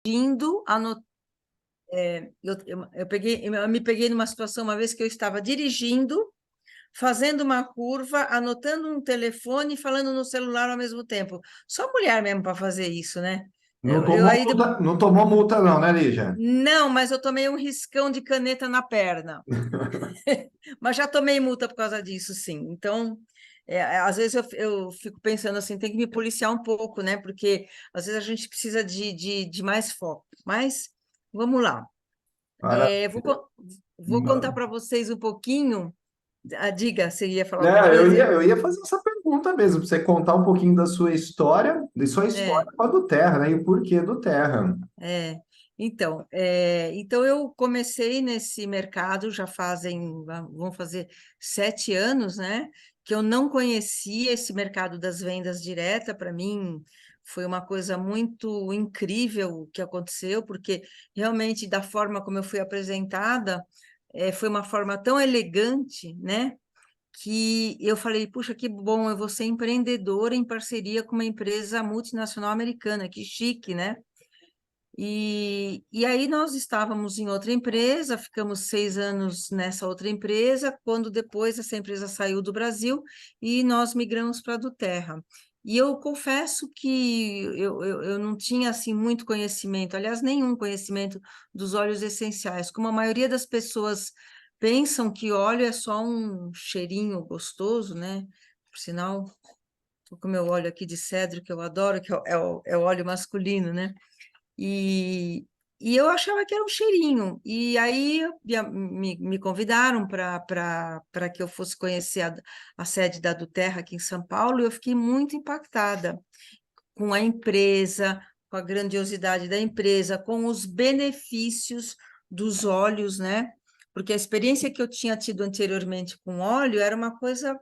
Indo, eu me peguei numa situação uma vez que eu estava dirigindo, fazendo uma curva, anotando um telefone e falando no celular ao mesmo tempo. Só mulher mesmo para fazer isso, né? Não Eu tomou aí multa, não tomou multa não, né, Lígia? Não, mas eu tomei um riscão de caneta na perna. Mas já tomei multa por causa disso, sim. Então, às vezes eu fico pensando assim, tem que me policiar um pouco, né? Porque às vezes a gente precisa de mais foco. Mas vamos lá. Para... Vou contar para vocês um pouquinho. Diga, você ia falar alguma Não, coisa? eu ia fazer essa pergunta mesmo, para você contar um pouquinho da sua história, de sua É, história com a do Terra, né? E o porquê do Terra. é. Então eu comecei nesse mercado já vão fazer 7 anos, né? Que eu não conhecia esse mercado das vendas direta. Para mim foi uma coisa muito incrível que aconteceu, porque realmente da forma como eu fui apresentada, foi uma forma tão elegante, né? Que eu falei, puxa, que bom, eu vou ser empreendedora em parceria com uma empresa multinacional americana, que chique, né? E aí nós estávamos em outra empresa, ficamos 6 anos nessa outra empresa, quando depois essa empresa saiu do Brasil e nós migramos para a do Terra. E eu confesso que eu não tinha assim muito conhecimento, aliás, nenhum conhecimento dos óleos essenciais, como a maioria das pessoas pensam que óleo é só um cheirinho gostoso, né? Por sinal, estou com o meu óleo aqui de cedro, que eu adoro, que é o óleo masculino, né? E, e eu achava que era um cheirinho. E aí me convidaram para que eu fosse conhecer a sede da Duterra aqui em São Paulo, e eu fiquei muito impactada com a empresa, com a grandiosidade da empresa, com os benefícios dos óleos, né? Porque a experiência que eu tinha tido anteriormente com óleo era uma coisa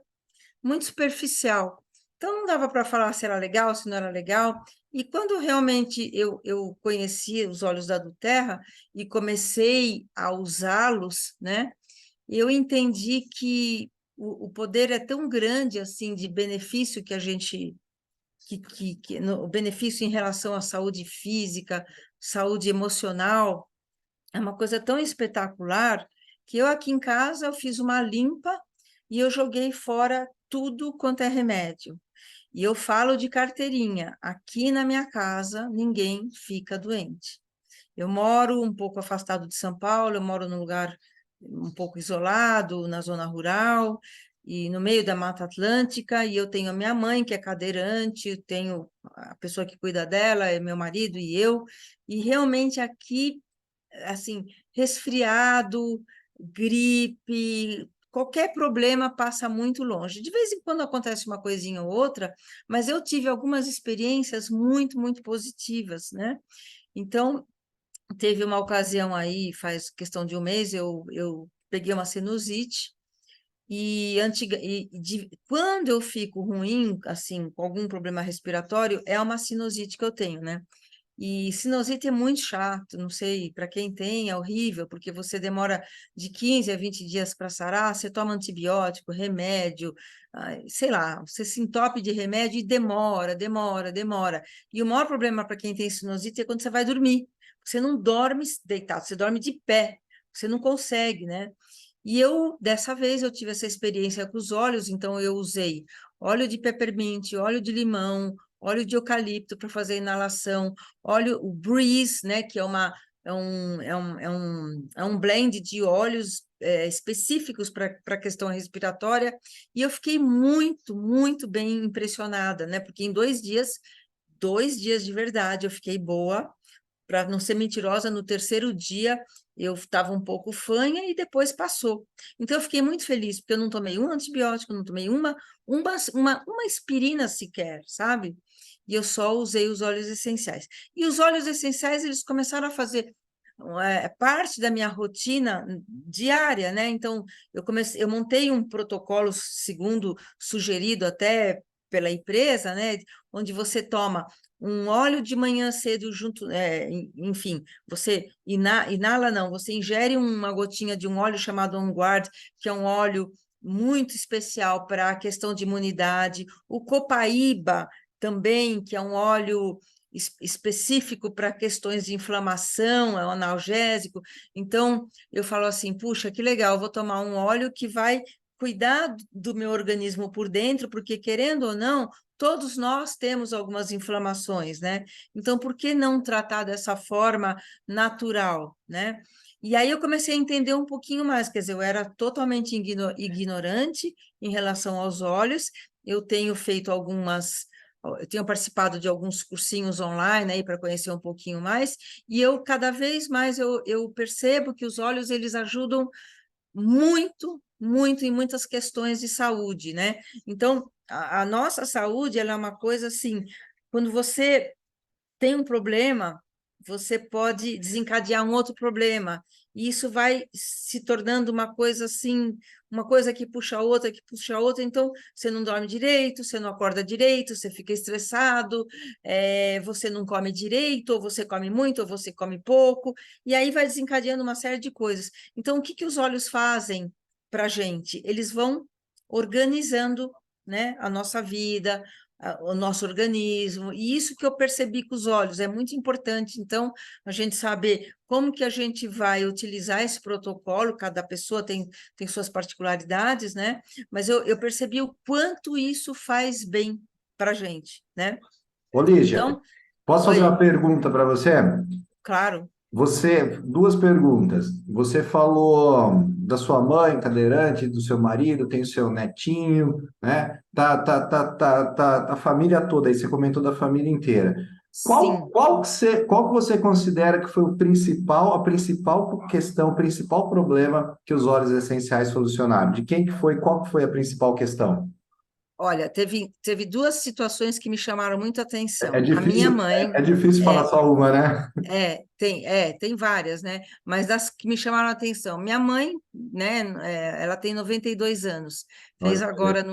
muito superficial. Então, não dava para falar se era legal, se não era legal. E quando realmente eu conheci os óleos da Duterra e comecei a usá-los, né, eu entendi que o poder é tão grande assim de benefício que a gente o benefício em relação à saúde física, saúde emocional, é uma coisa tão espetacular que eu aqui em casa eu fiz uma limpa e eu joguei fora tudo quanto é remédio. E eu falo de carteirinha. Aqui na minha casa ninguém fica doente. Eu moro um pouco afastado de São Paulo, eu moro num lugar um pouco isolado, na zona rural, e no meio da Mata Atlântica, e eu tenho a minha mãe, que é cadeirante, eu tenho a pessoa que cuida dela, é meu marido e eu, e realmente aqui assim, resfriado, gripe, qualquer problema passa muito longe. De vez em quando acontece uma coisinha ou outra, mas eu tive algumas experiências muito, muito positivas, né? Então, teve uma ocasião aí, faz questão de um mês, eu peguei uma sinusite. Quando eu fico ruim, assim, com algum problema respiratório, é uma sinusite que eu tenho, né? E sinusite é muito chato, não sei, para quem tem é horrível, porque você demora de 15 a 20 dias para sarar, você toma antibiótico, remédio, sei lá, você se entope de remédio e demora, demora, demora. E o maior problema para quem tem sinusite é quando você vai dormir. Você não dorme deitado, você dorme de pé, você não consegue, né? E dessa vez, eu tive essa experiência com os óleos, então eu usei óleo de peppermint, óleo de limão, óleo de eucalipto para fazer inalação, óleo, o Breeze, né, que é um blend de óleos específicos para a questão respiratória, e eu fiquei muito, muito bem impressionada, né, porque em 2 dias de verdade, eu fiquei boa, para não ser mentirosa, no terceiro dia eu estava um pouco fanha e depois passou. Então eu fiquei muito feliz, porque eu não tomei um antibiótico, não tomei uma aspirina sequer, sabe? E eu só usei os óleos essenciais. E os óleos essenciais, eles começaram a fazer parte da minha rotina diária, né? Então, eu montei um protocolo, segundo sugerido até pela empresa, né? Onde você toma um óleo de manhã cedo junto, enfim, você inala não, você ingere uma gotinha de um óleo chamado On Guard, que é um óleo muito especial para a questão de imunidade, o copaíba também, que é um óleo específico para questões de inflamação, é um analgésico. Então, eu falo assim, puxa, que legal, eu vou tomar um óleo que vai cuidar do meu organismo por dentro, porque querendo ou não, todos nós temos algumas inflamações, né? Então, por que não tratar dessa forma natural, né? E aí eu comecei a entender um pouquinho mais, quer dizer, eu era totalmente ignorante em relação aos óleos, eu tenho feito eu tenho participado de alguns cursinhos online aí para conhecer um pouquinho mais, e eu cada vez mais eu percebo que os óleos eles ajudam muito, muito em muitas questões de saúde, né? Então, a nossa saúde ela é uma coisa assim, quando você tem um problema, você pode desencadear um outro problema. E isso vai se tornando uma coisa assim, uma coisa que puxa a outra, que puxa a outra. Então, você não dorme direito, você não acorda direito, você fica estressado, você não come direito, ou você come muito, ou você come pouco. E aí vai desencadeando uma série de coisas. Então, o que que os olhos fazem para a gente? Eles vão organizando, né, a nossa vida, o nosso organismo, e isso que eu percebi com os olhos, é muito importante, então, a gente saber como que a gente vai utilizar esse protocolo, cada pessoa tem suas particularidades, né? Mas eu percebi o quanto isso faz bem para a gente, né? Ô, Lígia, Então, posso fazer uma oi, pergunta para você? claro, Duas perguntas. Você falou da sua mãe cadeirante, do seu marido, tem o seu netinho, né? A família toda aí, você comentou da família inteira. sim. Qual que você considera que foi a principal questão, o principal problema que os óleos essenciais solucionaram? De quem que foi, qual que foi a principal questão? Olha, teve duas situações que me chamaram muita É atenção. A minha difícil, mãe, é difícil falar é, só uma, né? tem várias, né? Mas das que me chamaram a atenção. Minha mãe, né? Ela tem 92 anos, Olha fez pra você. agora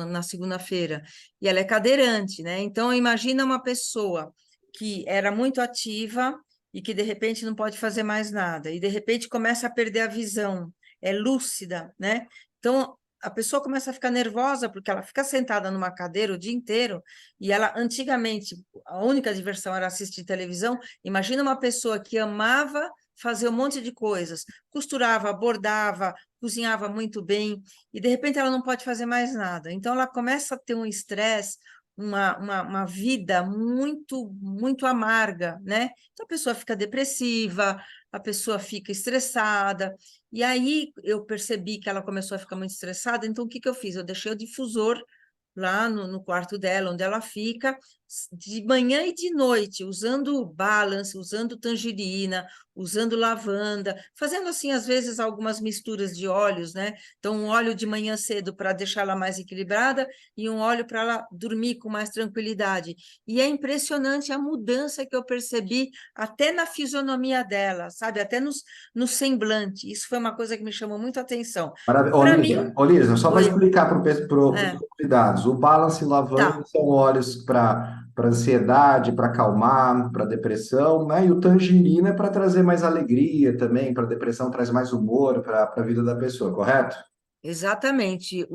na segunda-feira, e ela é cadeirante, né? Então, imagina uma pessoa que era muito ativa e que de repente não pode fazer mais nada, e de repente começa a perder a visão, é lúcida, né? Então, a pessoa começa a ficar nervosa porque ela fica sentada numa cadeira o dia inteiro e ela, antigamente, a única diversão era assistir televisão. Imagina uma pessoa que amava fazer um monte de coisas, costurava, bordava, cozinhava muito bem, e de repente ela não pode fazer mais nada. Então ela começa a ter um estresse, uma vida muito, muito amarga, né? Então a pessoa fica depressiva, a pessoa fica estressada, e aí eu percebi que ela começou a ficar muito estressada, então o que que eu fiz? Eu deixei o difusor lá no quarto dela, onde ela fica, de manhã e de noite, usando balance, usando tangerina, usando lavanda, fazendo assim, às vezes, algumas misturas de óleos, né? Então, um óleo de manhã cedo para deixar ela mais equilibrada e um óleo para ela dormir com mais tranquilidade. E é impressionante a mudança que eu percebi até na fisionomia dela, sabe? Até no semblante. Isso foi uma coisa que me chamou muito a atenção. Para mim, Olívia, só para oi, explicar para os é, convidados, o Balance e Lavanda tá. são óleos para ansiedade, para acalmar, para depressão, né? E o Tangerina é para trazer mais alegria também, para depressão traz mais humor para a vida da pessoa, correto? Exatamente,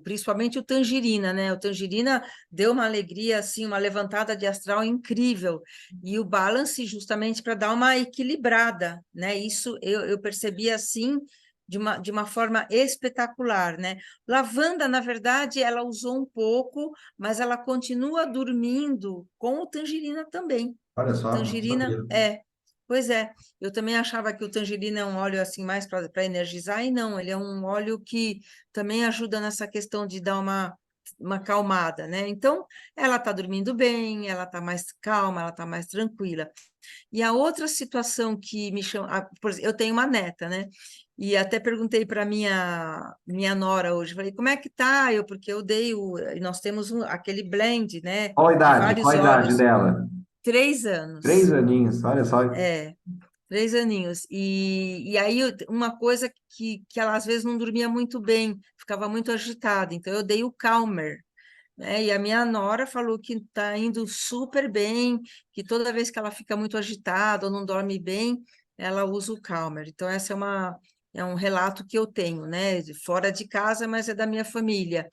principalmente o tangerina, né? O tangerina deu uma alegria, assim, uma levantada de astral incrível. E o balance, justamente para dar uma equilibrada, né? Isso eu percebi assim, de uma forma espetacular, né? Lavanda, na verdade, ela usou um pouco, mas ela continua dormindo com o tangerina também. Olha O só, não tangerina sabia. pois é, eu também achava que o tangerina é um óleo assim mais para energizar, e não, ele é um óleo que também ajuda nessa questão de dar uma acalmada, né? Então, ela está dormindo bem, ela está mais calma, ela está mais tranquila. E a outra situação que me chama, por exemplo, eu tenho uma neta, né? E até perguntei para minha nora hoje, falei, como é que tá? Porque eu dei nós temos aquele blend, né, Qual a de idade? Qual vários a idade óleos, dela? 3 anos. 3 aninhos, olha só. 3 aninhos. E aí, uma coisa que ela às vezes não dormia muito bem, ficava muito agitada. Então, eu dei o Calmer, né? E a minha nora falou que está indo super bem, que toda vez que ela fica muito agitada ou não dorme bem, ela usa o Calmer. Então, essa é um relato que eu tenho, né? Fora de casa, mas é da minha família.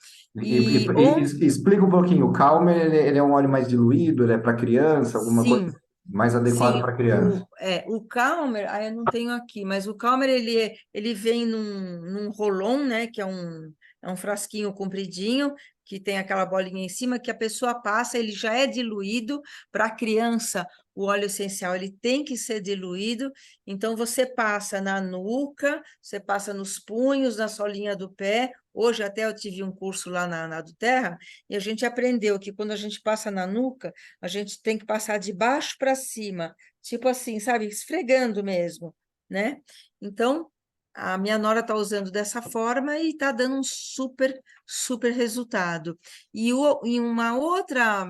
Explica um pouquinho, o Calmer, ele é um óleo mais diluído, ele é para criança, alguma coisa Sim, mais adequado sim, para criança. o Calmer, eu não tenho aqui, mas o Calmer ele vem num rolon, né, que é um frasquinho compridinho, que tem aquela bolinha em cima, que a pessoa passa, ele já é diluído. Para a criança, o óleo essencial ele tem que ser diluído, então você passa na nuca, você passa nos punhos, na solinha do pé. Hoje até eu tive um curso lá na do Terra, e a gente aprendeu que quando a gente passa na nuca, a gente tem que passar de baixo para cima, tipo assim, sabe, esfregando mesmo, né? Então, a minha nora está usando dessa forma e está dando um super, super resultado. E uma outra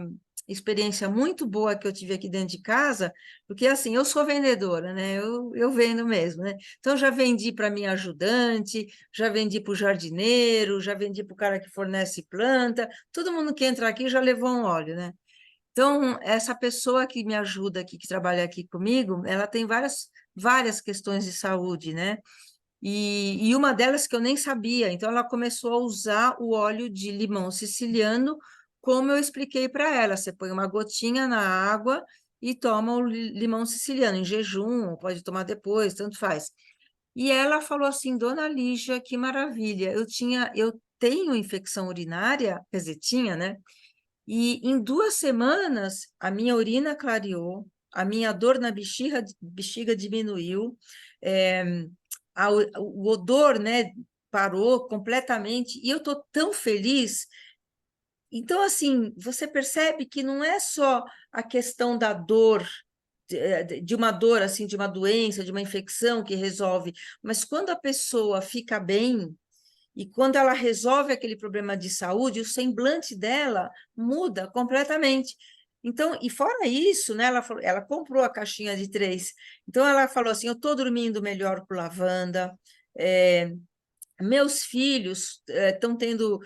experiência muito boa que eu tive aqui dentro de casa, porque assim, eu sou vendedora, né? Eu vendo mesmo, né? Então, já vendi para minha ajudante, já vendi para o jardineiro, já vendi para o cara que fornece planta, todo mundo que entra aqui já levou um óleo, né? Então, essa pessoa que me ajuda aqui, que trabalha aqui comigo, ela tem várias questões de saúde, né? E uma delas que eu nem sabia, então ela começou a usar o óleo de limão siciliano, como eu expliquei para ela. Você põe uma gotinha na água e toma o limão siciliano em jejum, ou pode tomar depois, tanto faz. E ela falou assim, Dona Lígia, que maravilha, eu tenho infecção urinária, quer dizer, tinha, né? E em 2 semanas, a minha urina clareou, a minha dor na bexiga diminuiu, eh, o odor, né, parou completamente, e eu estou tão feliz. Então, assim, você percebe que não é só a questão da dor, de uma dor, assim, de uma doença, de uma infecção que resolve, mas quando a pessoa fica bem, e quando ela resolve aquele problema de saúde, o semblante dela muda completamente. Então, e fora isso, né, ela comprou a caixinha de 3. Então, ela falou assim: eu estou dormindo melhor com lavanda, meus filhos estão tendo.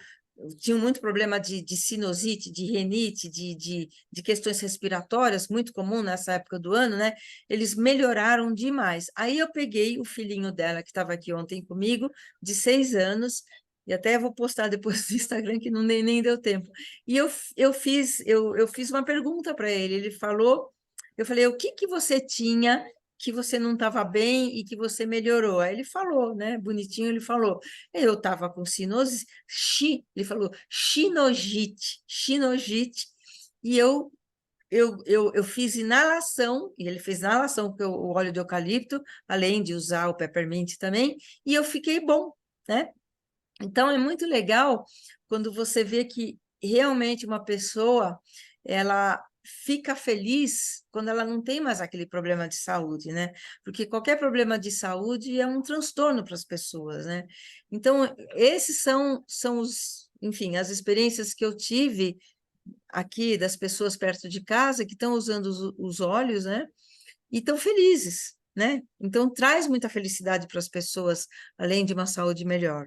Tinham muito problema de sinusite, de renite, de questões respiratórias, muito comum nessa época do ano, né? Eles melhoraram demais. Aí eu peguei o filhinho dela, que estava aqui ontem comigo, de 6 anos, e até vou postar depois no Instagram, que não nem deu tempo. E eu fiz uma pergunta para ele. Ele falou, eu falei, o que que você tinha que você não estava bem e que você melhorou? Aí ele falou, né? Bonitinho, ele falou. Eu estava com sinusite, ele falou chinogite, e eu fiz inalação, e ele fez inalação com o óleo de eucalipto, além de usar o peppermint também, e eu fiquei bom, né? Então, é muito legal quando você vê que realmente uma pessoa, ela fica feliz quando ela não tem mais aquele problema de saúde, né? Porque qualquer problema de saúde é um transtorno para as pessoas, né? Então, esses são enfim, as experiências que eu tive aqui das pessoas perto de casa que estão usando os óleos, né? E estão felizes, né? Então, traz muita felicidade para as pessoas, além de uma saúde melhor.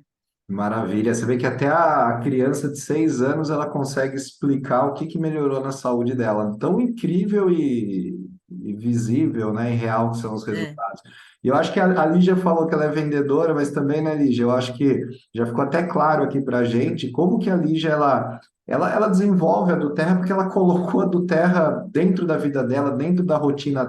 Maravilha. Você vê que até a criança de 6 anos ela consegue explicar o que que melhorou na saúde dela. Tão incrível e visível, né, e real que são os É. resultados. E eu acho que a Lígia falou que ela é vendedora, mas também, né, Lígia? Eu acho que já ficou até claro aqui para a gente como que a Lígia ela desenvolve a do Terra porque ela colocou a do Terra dentro da vida dela, dentro da rotina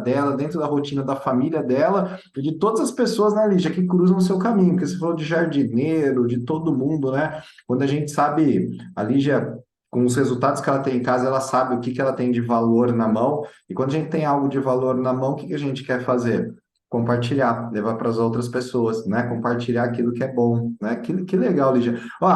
da família dela e de todas as pessoas, né, Lígia, que cruzam o seu caminho, porque você falou de jardineiro, de todo mundo, né? Quando a gente sabe, a Lígia, com os resultados que ela tem em casa, ela sabe o que que ela tem de valor na mão, e quando a gente tem algo de valor na mão, o que que a gente quer fazer? Compartilhar, levar para as outras pessoas, né? Compartilhar aquilo que é bom, né? Que legal, Lígia. Ó,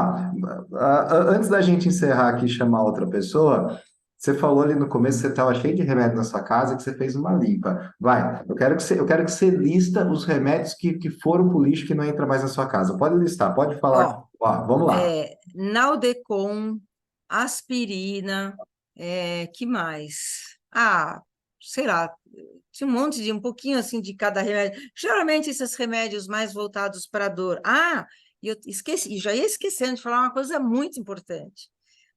antes da gente encerrar aqui e chamar outra pessoa, você falou ali no começo que você estava cheio de remédio na sua casa, que você fez uma limpa. Vai, eu quero que você lista os remédios que foram para o lixo que não entra mais na sua casa. Pode listar, pode falar. Ó, Ó, vamos lá. Naldecon, aspirina, que mais? Ah, sei lá, tinha um pouquinho assim de cada remédio. Geralmente esses remédios mais voltados para a dor. Ah, e eu esqueci, já ia esquecendo de falar uma coisa muito importante.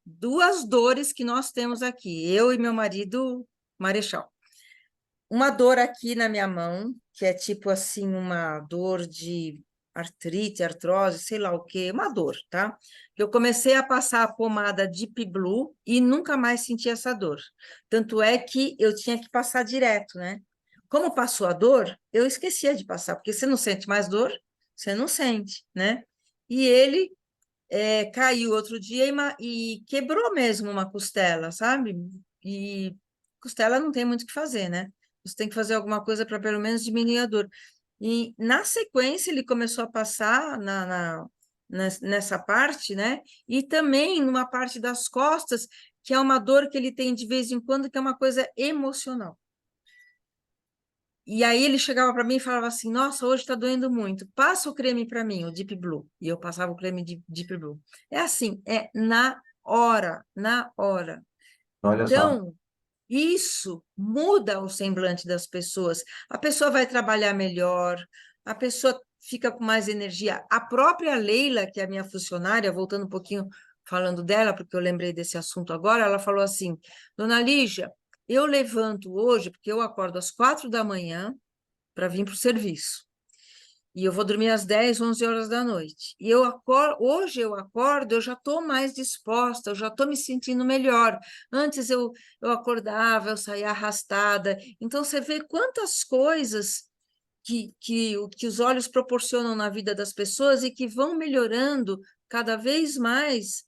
2 dores que nós temos aqui, eu e meu marido Marechal. Uma dor aqui na minha mão, que é tipo assim, uma dor de artrite, artrose, sei lá o quê, uma dor, tá? Eu comecei a passar a pomada Deep Blue e nunca mais senti essa dor. Tanto é que eu tinha que passar direto, né? Como passou a dor, eu esquecia de passar, porque você não sente mais dor, você não sente, né? E ele caiu outro dia e quebrou mesmo uma costela, sabe? E costela não tem muito o que fazer, né? Você tem que fazer alguma coisa para pelo menos diminuir a dor. E na sequência ele começou a passar nessa parte, né? E também numa parte das costas, que é uma dor que ele tem de vez em quando, que é uma coisa emocional. E aí ele chegava para mim e falava assim: Nossa, hoje está doendo muito. Passa o creme para mim, o Deep Blue. E eu passava o creme de Deep Blue. É assim, é na hora, na hora. Olha só. Então, isso muda o semblante das pessoas. A pessoa vai trabalhar melhor, a pessoa fica com mais energia. A própria Leila, que é a minha funcionária, voltando um pouquinho falando dela, porque eu lembrei desse assunto agora, ela falou assim: Dona Lígia, eu levanto hoje, porque eu acordo às 4 da manhã para vir para o serviço. E eu vou dormir às 10, 11 horas da noite. E hoje eu acordo, eu já estou mais disposta, eu já estou me sentindo melhor. Antes eu acordava, eu saía arrastada. Então, você vê quantas coisas que os olhos proporcionam na vida das pessoas e que vão melhorando cada vez mais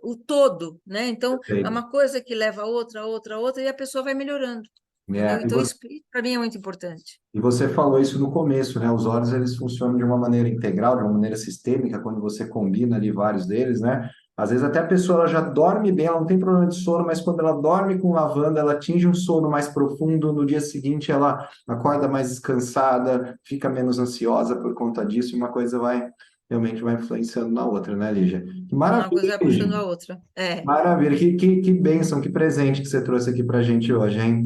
o todo, né? Então, é Perfeito. uma coisa que leva a outra, a outra, a outra, e a pessoa vai melhorando, entendeu? É, Então, isso para mim é muito importante. e você falou isso no começo, né? Os olhos eles funcionam de uma maneira integral, de uma maneira sistêmica, quando você combina ali vários deles, né? Às vezes até a pessoa ela já dorme bem, ela não tem problema de sono, mas quando ela dorme com lavanda, ela atinge um sono mais profundo, no dia seguinte ela acorda mais descansada, fica menos ansiosa por conta disso, e uma coisa vai realmente vai influenciando na outra, né, Lígia? Que Uma maravilha, coisa vai Lígia. puxando a outra. É. Maravilha, que bênção, que presente que você trouxe aqui para a gente hoje, hein?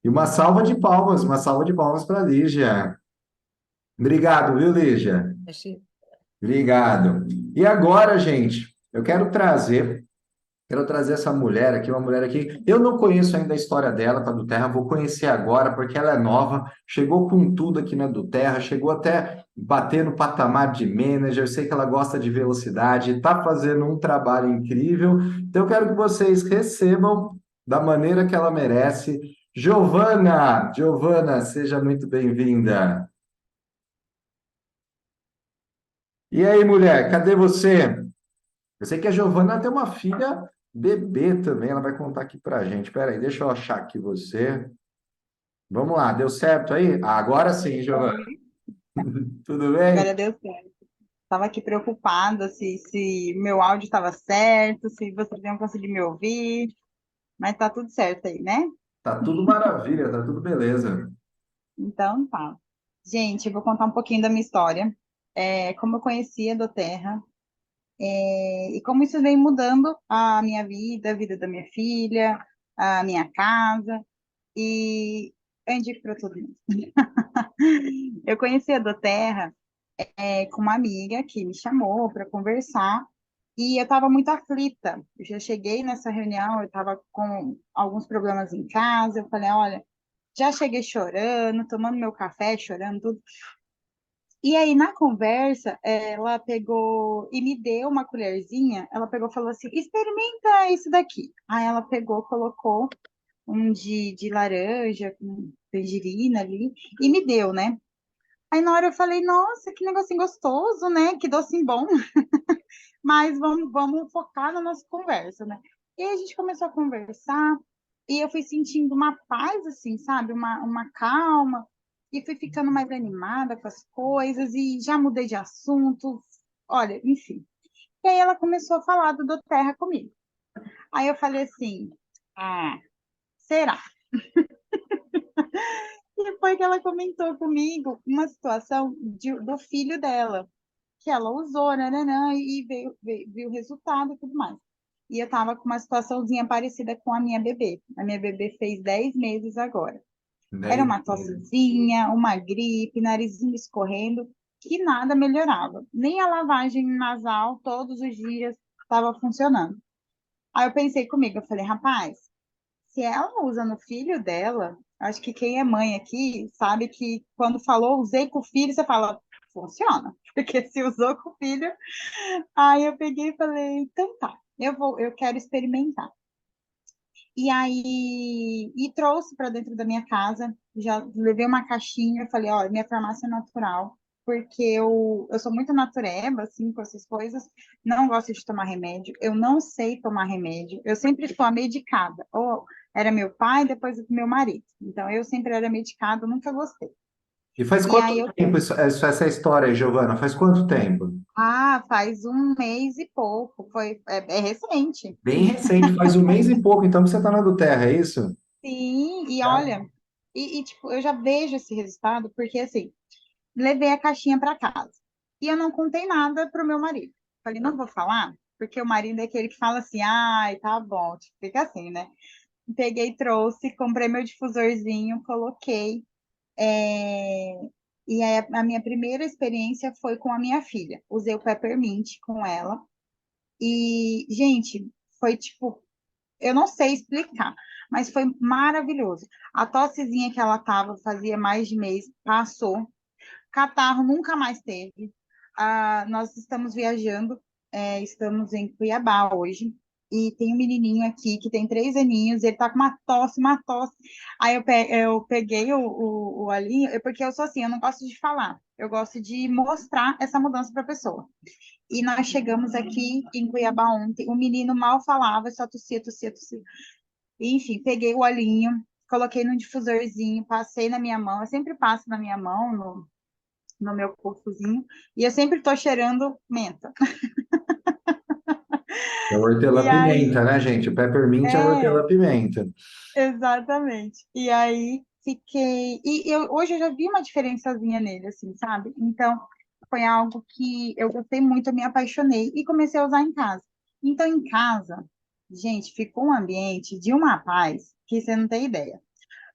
E uma salva de palmas para a Lígia. Obrigado, viu, Lígia? Achei- Obrigado. E agora, gente, quero trazer essa mulher aqui, uma mulher aqui. Eu não conheço ainda a história dela para a do Terra, vou conhecer agora porque ela é nova, chegou com tudo aqui na do Terra, chegou até bater no patamar de manager. Eu sei que ela gosta de velocidade, está fazendo um trabalho incrível. Então, eu quero que vocês recebam da maneira que ela merece. Giovana, Giovana, seja muito bem-vinda. E aí, mulher, cadê você? Eu sei que a Giovana tem uma filha bebê também, ela vai contar aqui pra gente. Espera aí, deixa eu achar aqui você. Vamos lá, deu certo aí? Ah, agora sim, Giovana. Oi, Tudo bem? agora deu certo. Estava aqui preocupada se meu áudio estava certo, se vocês iam conseguir me ouvir, mas tá tudo certo aí, né? Tá tudo maravilha, tá tudo beleza. Então tá. Gente, eu vou contar um pouquinho da minha história, como eu conheci a Doterra, e como isso vem mudando a minha vida, a vida da minha filha, a minha casa, e eu indico para todo mundo. Eu conheci a Doterra com uma amiga que me chamou para conversar e eu estava muito aflita. Eu já cheguei nessa reunião, eu estava com alguns problemas em casa. Eu falei: olha, já cheguei chorando, tomando meu café, chorando tudo. E aí, na conversa, ela pegou e me deu uma colherzinha. Ela pegou e falou assim: experimenta isso daqui. Aí ela pegou, colocou um de laranja, com tangerina ali, e me deu, né? Aí na hora eu falei: nossa, que negocinho gostoso, né? Que docinho bom. Mas vamos focar na nossa conversa, né? E aí a gente começou a conversar e eu fui sentindo uma paz, assim, sabe? Uma calma. E fui ficando mais animada com as coisas e já mudei de assunto. Olha, enfim. E aí ela começou a falar do Terra comigo. Aí eu falei assim: ah, será? E foi que ela comentou comigo uma situação do filho dela, que ela usou, né, e viu o resultado e tudo mais. E eu tava com uma situaçãozinha parecida com a minha bebê. A minha bebê fez 10 meses agora. Era Daí, uma tossezinha, uma gripe, narizinho escorrendo, que nada melhorava. Nem a lavagem nasal todos os dias estava funcionando. Aí eu pensei comigo, eu falei: rapaz, se ela usa no filho dela, acho que quem é mãe aqui sabe que quando falou usei com o filho, você fala, funciona, porque se usou com o filho, aí eu peguei e falei, então tá, eu quero experimentar. E aí, e trouxe para dentro da minha casa, já levei uma caixinha, falei, olha, minha farmácia é natural, porque eu sou muito natureba, assim, com essas coisas, não gosto de tomar remédio, eu não sei tomar remédio, eu sempre fui medicada, ou era meu pai, depois meu marido, então eu sempre era medicada, nunca gostei. E faz E quanto aí eu, tempo essa história aí, Giovana? Faz quanto tempo? faz um mês e pouco, é recente. Bem recente, faz um mês e pouco, então que você está na do Terra, é isso? Sim, e Tá. olha, tipo, eu já vejo esse resultado, porque assim, levei a caixinha para casa. E eu não contei nada pro meu marido. Falei, não vou falar, porque o marido é aquele que fala assim, ai, tá bom, tipo, fica assim, né? Peguei, trouxe, comprei meu difusorzinho, coloquei. é, E aí a minha primeira experiência foi com a minha filha. Usei o Peppermint com ela. E, gente, foi tipo, eu não sei explicar, mas foi maravilhoso. A tossezinha que ela tava fazia mais de mês, passou. Catarro nunca mais teve. Nós estamos viajando, estamos em Cuiabá hoje, e tem um menininho aqui que tem 3 aninhos, ele tá com uma tosse. Aí eu peguei o olhinho, porque eu sou assim, eu não gosto de falar, eu gosto de mostrar essa mudança para a pessoa. E nós chegamos aqui em Cuiabá ontem, o menino mal falava, só tossia, tossia, tossia. Enfim, peguei o olhinho, coloquei no difusorzinho, passei na minha mão, eu sempre passo na minha mão, no meu corpozinho, e eu sempre tô cheirando menta. É E aí, hortelã-pimenta, né, gente? O peppermint é é, hortelã-pimenta. exatamente. E aí fiquei. Hoje eu já vi uma diferençazinha nele, assim, sabe? Então, foi algo que eu gostei muito, eu me apaixonei e comecei a usar em casa. Então, em casa, gente, ficou um ambiente de uma paz que você não tem ideia.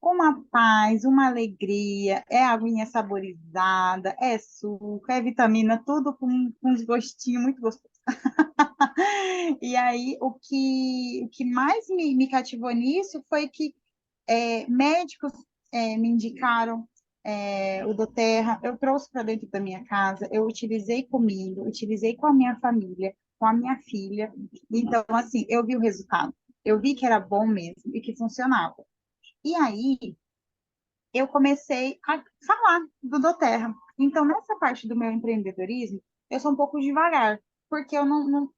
Uma paz, uma alegria, é aguinha saborizada, é suco, é vitamina, tudo com uns gostinhos muito gostosos. E aí, o que mais me cativou nisso foi que médicos me indicaram o doTERRA, eu trouxe para dentro da minha casa, eu utilizei comigo, utilizei com a minha família, com a minha filha. Então, assim, eu vi o resultado. Eu vi que era bom mesmo e que funcionava. E aí, eu comecei a falar do doTERRA. Então, nessa parte do meu empreendedorismo, eu sou um pouco devagar, porque eu não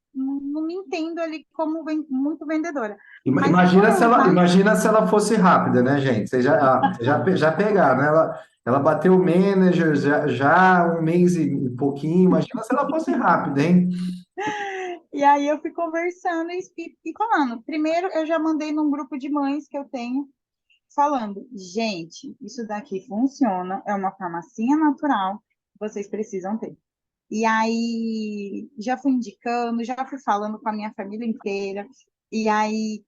me entendo ali como muito vendedora. Mas por eu usar, Imagina se ela fosse rápida, né, gente? Já pegaram, né? Ela bateu o manager já um mês e pouquinho. Imagina se ela fosse rápida, hein? e aí eu fui conversando e falando. Primeiro, eu já mandei num grupo de mães que eu tenho, falando, gente, isso daqui funciona, é uma farmacinha natural, vocês precisam ter. E aí já fui indicando, já fui falando com a minha família inteira. E aí,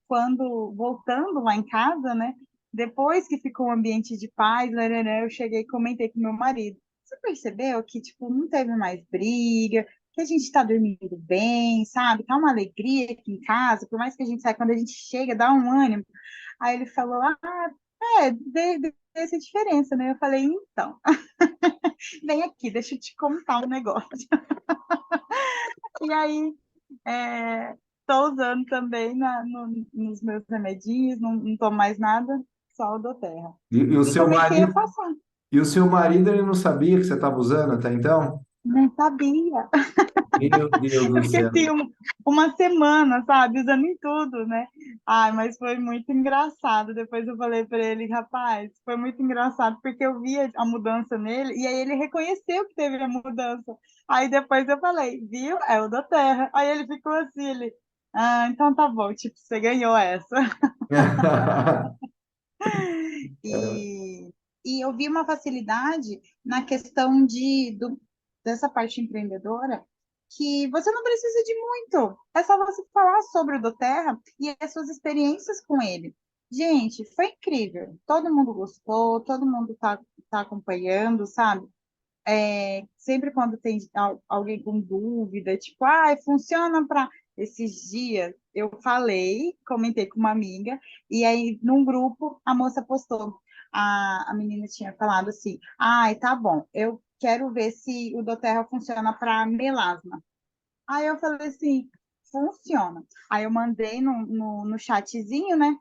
voltando lá em casa, né? Depois que ficou um ambiente de paz, eu cheguei e comentei com meu marido. Você percebeu que, tipo, não teve mais briga, que a gente está dormindo bem, sabe? Tá uma alegria aqui em casa, por mais que a gente saia, quando a gente chega, dá um ânimo. Aí ele falou, deu essa diferença, né? Eu falei, então, vem aqui, deixa eu te contar um negócio. E aí, estou usando também nos meus remedinhos, não tomo mais nada, só o doTERRA. E o E seu comecei a marido, passar. e o seu marido, ele não sabia que você estava usando até então? Nem sabia. Meu Deus Eu do fiquei céu. assim uma semana, sabe, usando em tudo, né? Ai, mas foi muito engraçado. Depois eu falei para ele, rapaz, foi muito engraçado, porque eu via a mudança nele, e aí ele reconheceu que teve a mudança. Aí depois eu falei, viu? É o doTERRA. Aí ele ficou assim, então tá bom, tipo, você ganhou essa. E, e eu vi uma facilidade na questão dessa parte empreendedora, que você não precisa de muito. É só você falar sobre o doTERRA e as suas experiências com ele. Gente, foi incrível. Todo mundo gostou, todo mundo tá acompanhando, sabe? Sempre quando tem alguém com dúvida, tipo, funciona para esses dias. Eu falei, comentei com uma amiga, e aí num grupo a moça postou. A menina tinha falado assim: tá bom, eu quero ver se o doTERRA funciona para melasma. Aí eu falei assim, funciona. Aí eu mandei no chatzinho, né?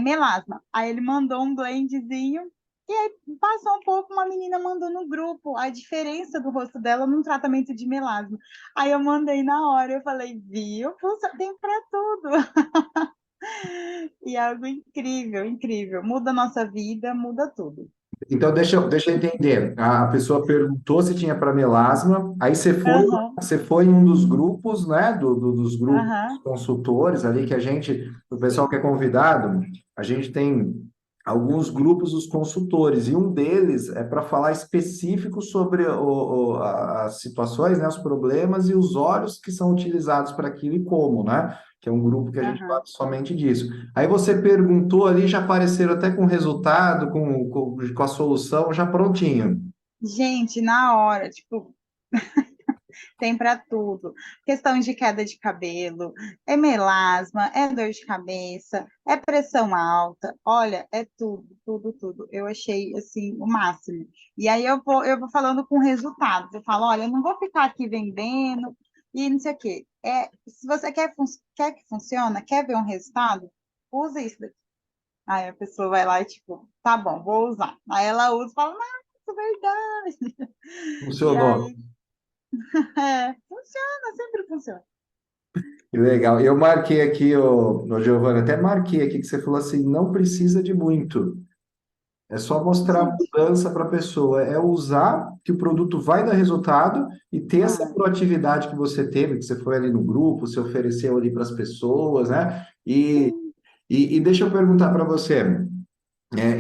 Melasma. Aí ele mandou um blendzinho. E aí passou um pouco, uma menina mandou no grupo a diferença do rosto dela num tratamento de melasma. Aí eu mandei na hora, eu falei, viu? Tem para tudo. E é algo incrível, incrível. Muda a nossa vida, muda tudo. Então, deixa eu entender. A pessoa perguntou se tinha para melasma, aí Aham, você foi em um dos grupos, né? Dos grupos aham, consultores ali, que o pessoal que é convidado, a gente tem alguns grupos dos consultores, e um deles é para falar específico sobre as situações, né? Os problemas e os óleos que são utilizados para aquilo e como, né? Que é um grupo que a gente fala aham. somente disso. Aí você perguntou ali, já apareceram até com o resultado, com a solução já prontinho. Gente, na hora, tipo, tem para tudo. Questão de queda de cabelo, é melasma, é dor de cabeça, é pressão alta. Olha, é tudo, tudo, tudo. Eu achei assim o máximo. E aí eu vou falando com resultados. Eu falo, olha, eu não vou ficar aqui vendendo e não sei o quê. Se você quer que funcione, quer ver um resultado, use isso daqui. Aí a pessoa vai lá e tipo, tá bom, vou usar. Aí ela usa e fala, nossa, verdade. E Funcionou. aí, funciona, sempre funciona. Que legal. Eu marquei aqui, ô Giovanni, até marquei aqui que você falou assim, não precisa de muito. É só mostrar a Gente, mudança para a pessoa. É usar que o produto vai dar resultado e ter essa ah, proatividade que você teve, que você foi ali no grupo, se ofereceu ali para as pessoas, né? sim. E deixa eu perguntar para você.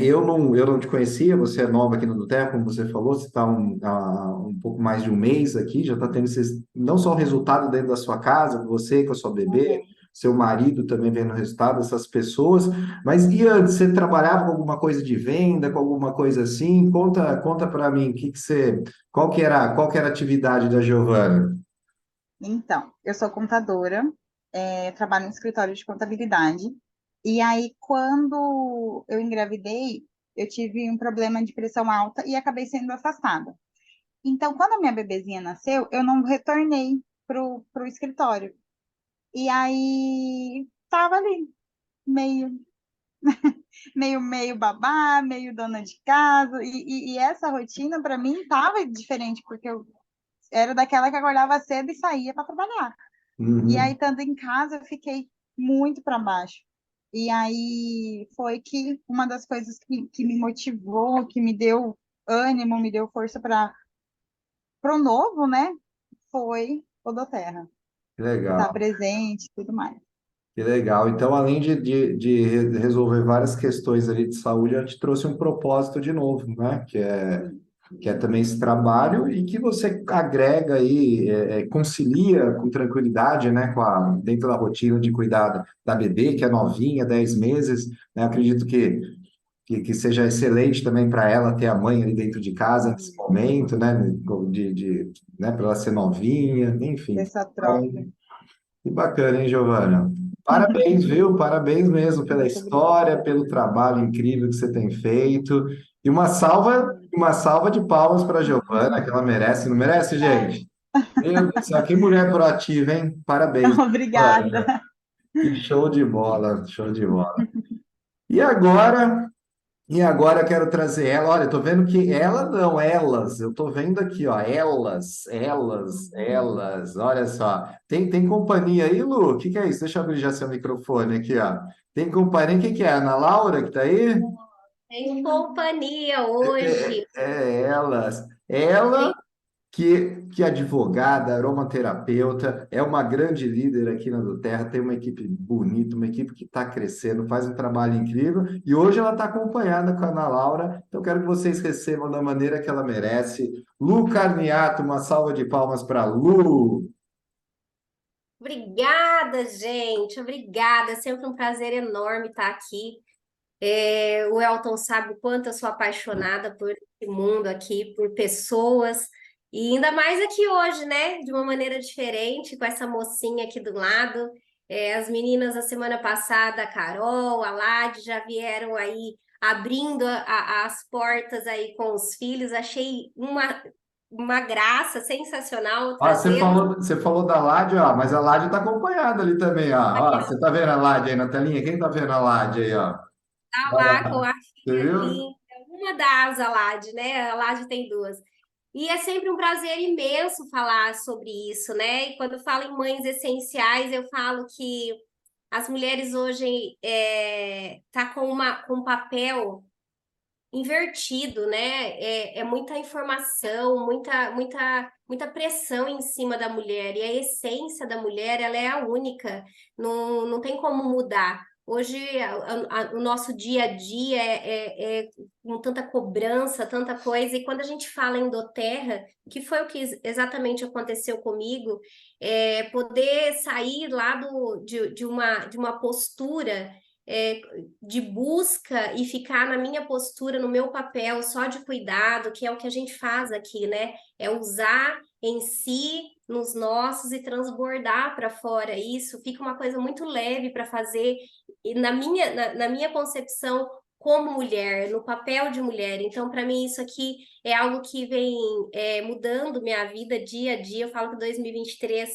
Eu não te conhecia, você é nova aqui no Duteco, como você falou, você está há um pouco mais de um mês aqui, já está tendo não só o resultado dentro da sua casa, você com a sua bebê, Uhum. seu marido também vendo o resultado dessas pessoas, mas e antes, você trabalhava com alguma coisa de venda, com alguma coisa assim? Conta para mim, qual que era a atividade da Giovana? Então, eu sou contadora, trabalho em escritório de contabilidade, e aí quando eu engravidei, eu tive um problema de pressão alta e acabei sendo afastada. Então, quando a minha bebezinha nasceu, eu não retornei pro escritório. E aí, tava ali, meio meio babá, meio dona de casa, e essa rotina para mim estava diferente, porque eu era daquela que acordava cedo e saía para trabalhar. E aí, Uhum. estando em casa, eu fiquei muito para baixo. E aí foi que uma das coisas que me motivou, que me deu ânimo, me deu força para o novo, né? Foi o doTERRA. Que Estar legal. presente e tudo mais. Que legal. Então, além de resolver várias questões ali de saúde, ela te trouxe um propósito de novo, né? Sim. Que é também esse trabalho e que você agrega aí, concilia com tranquilidade, né? Dentro da rotina de cuidado da bebê, que é novinha, 10 meses, né? Acredito que seja excelente também para ela ter a mãe ali dentro de casa nesse Sim. momento, né? Né? Para ela ser novinha, enfim. Essa troca. Então, que bacana, hein, Giovana? Parabéns, viu? Parabéns mesmo pela Muito obrigada. história, pelo trabalho incrível que você tem feito. E Sim. uma salva de palmas para a Giovana, que ela merece, não merece, gente? Meu Deus do céu, que mulher proativa, hein? Parabéns, Giovana. Obrigada. Que show de bola, show de bola. E agora, e agora eu quero trazer ela. Olha, eu tô vendo que ela não, elas. Eu tô vendo aqui, ó, elas. Olha só. Tem companhia aí, Lu? O que que é isso? Deixa eu abrir já seu microfone aqui, ó. Tem companhia? O que que é? Ana Laura que tá aí? Em companhia hoje. É elas. Ela que é advogada, aromaterapeuta, é uma grande líder aqui na do Terra, tem uma equipe bonita, uma equipe que está crescendo, faz um trabalho incrível, e hoje ela está acompanhada com a Ana Laura, então quero que vocês recebam da maneira que ela merece. Lu Carniato, uma salva de palmas para Lu. Obrigada, gente. Obrigada. É sempre um prazer enorme estar aqui. O Elton sabe o quanto eu sou apaixonada por esse mundo aqui, por pessoas, e ainda mais aqui hoje, né? De uma maneira diferente, com essa mocinha aqui do lado. As meninas, a semana passada, a Carol, a Lade, já vieram aí abrindo as portas aí com os filhos. Achei uma graça sensacional Ó, trazendo. você falou da Ládia, ó, mas a Ládia está acompanhada ali também, ó. Ó, você está vendo a Ládia aí na telinha? Quem está vendo a Ládia aí, ó? Tá Olha lá com lá. a Você filha viu? linda, uma das Alad, né? A Alad tem duas. E é sempre um prazer imenso falar sobre isso, né? E quando eu falo em mães essenciais, eu falo que as mulheres hoje tá com um papel invertido, né? É muita informação, muita pressão em cima da mulher. E a essência da mulher, ela é a única, não tem como mudar. Hoje, o nosso dia a dia é com tanta cobrança, tanta coisa, e quando a gente fala em doTERRA, que foi o que exatamente aconteceu comigo, poder sair lá de uma postura é, de busca e ficar na minha postura, no meu papel só de cuidado, que é o que a gente faz aqui, né? É usar em si, nos nossos e transbordar para fora. Isso fica uma coisa muito leve para fazer, e na minha concepção, como mulher, no papel de mulher. Então, para mim, isso aqui é algo que vem mudando minha vida dia a dia. Eu falo que 2023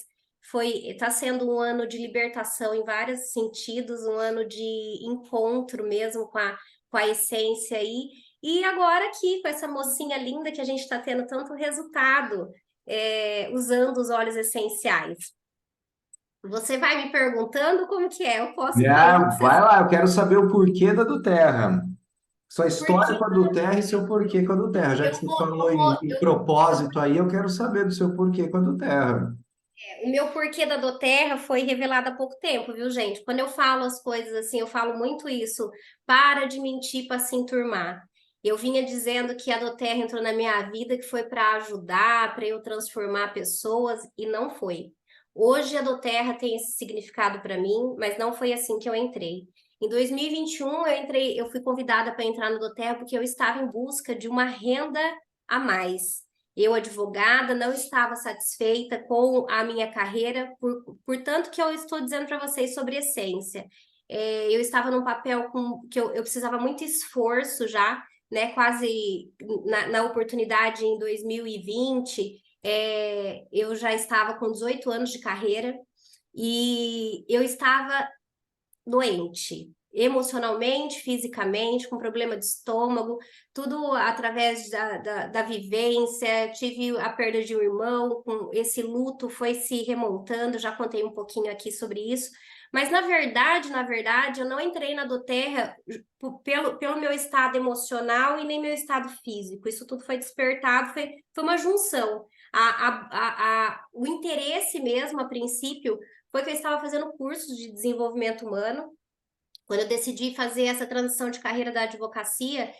está sendo um ano de libertação em vários sentidos, um ano de encontro mesmo com a essência aí. E agora aqui, com essa mocinha linda que a gente está tendo tanto resultado, usando os óleos essenciais. Você vai me perguntando como que é? Eu posso Ah, perguntar vai lá, eu quero saber o porquê da Doterra. Sua por história quê. com a Doterra e seu porquê com a Doterra. Já que você falou em propósito aí, eu quero saber do seu porquê com a Doterra. O meu porquê da doTERRA foi revelado há pouco tempo, viu, gente? Quando eu falo as coisas assim, eu falo muito isso. Para de mentir para se enturmar. Eu vinha dizendo que a doTERRA entrou na minha vida, que foi para ajudar, para eu transformar pessoas, e não foi. Hoje a doTERRA tem esse significado para mim, mas não foi assim que eu entrei. Em 2021, eu fui convidada para entrar no doTERRA porque eu estava em busca de uma renda a mais. Eu, advogada, não estava satisfeita com a minha carreira, portanto que eu estou dizendo para vocês sobre essência. Eu estava num papel que eu precisava muito esforço já, né? Quase na oportunidade em 2020, eu já estava com 18 anos de carreira e eu estava doente, emocionalmente, fisicamente, com problema de estômago, tudo através da vivência. Tive a perda de um irmão, com esse luto foi se remontando, já contei um pouquinho aqui sobre isso. Mas na verdade, eu não entrei na doTERRA pelo meu estado emocional e nem meu estado físico. Isso tudo foi despertado, foi uma junção. O interesse mesmo, a princípio, foi que eu estava fazendo cursos de desenvolvimento humano. Quando eu decidi fazer essa transição de carreira da advocacia,